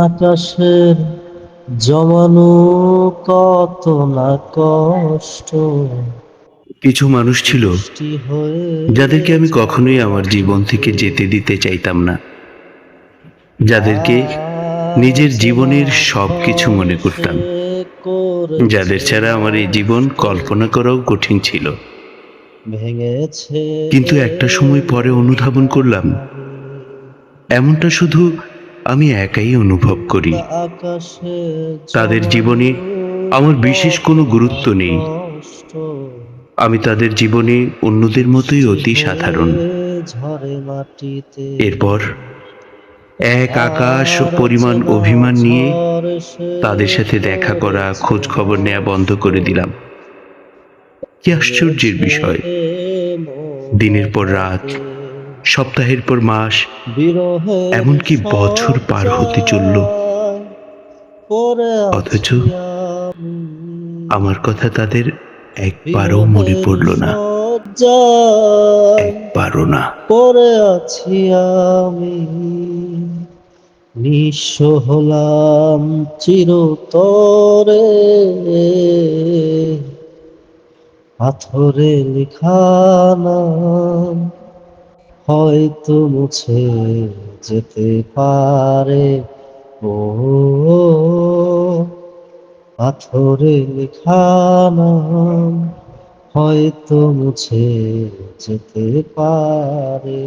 আকাশের জমানো কত না কষ্ট কিছু মানুষ ছিল বৃষ্টি হয়ে যাদেরকে আমি ঝরে কখনোই আমার জীবন থেকে মাটিতে যেতে দিতে চাইতাম না, যাদেরকে নিজের আজ জীবনের মাঠ সবকিছু মনে ধ্বংসে করতাম, যাদের করেছে ছাড়া আমার এই জীবন নষ্ট কল্পনা করাও কঠিন ছিল। ভেঙেছে কিন্তু একটা সময় পরে অনুধাবন মনের করলাম, হাড়ি এমনটা শুধু আমি একাই অনুভব করি। আকাশে তাদের জমানো জীবনে আমার বিশেষ কত কোনো না গুরুত্ব নেই। কষ্ট আমি তাদের জীবনে অন্যদের মতোই বৃষ্টি অতি হয়ে সাধারণ। ঝরে মাটিতে এরপর এক আকাশ আর পরিমাণ অচেনা অভিমান নিয়ে ঝড় এসে তাদের সাথে দেখা করা, করেছে খোঁজ খবর নেওয়া বন্ধ নষ্ট করে দিলাম। কি আশ্চর্যের ভেঙেছে বিষয়! দিনের মনের পর রাত, হাড়ি সপ্তাহের পর মাস, বিরহের এমনকি বছর পার হতে চলল, শয্যায় পড়ে অথচ আছি আমি আমার কথা তাদের একবারও মনে বিরহের পড়ল না। শয্যায় একবারও না। পড়ে আছি আমি নিঃস্ব হলাম চিরতরে পাথরে লেখা নাম হয়তো মুছে যেতে পারে ও পাথরে লেখা নাম হয়তো মুছে যেতে পারে।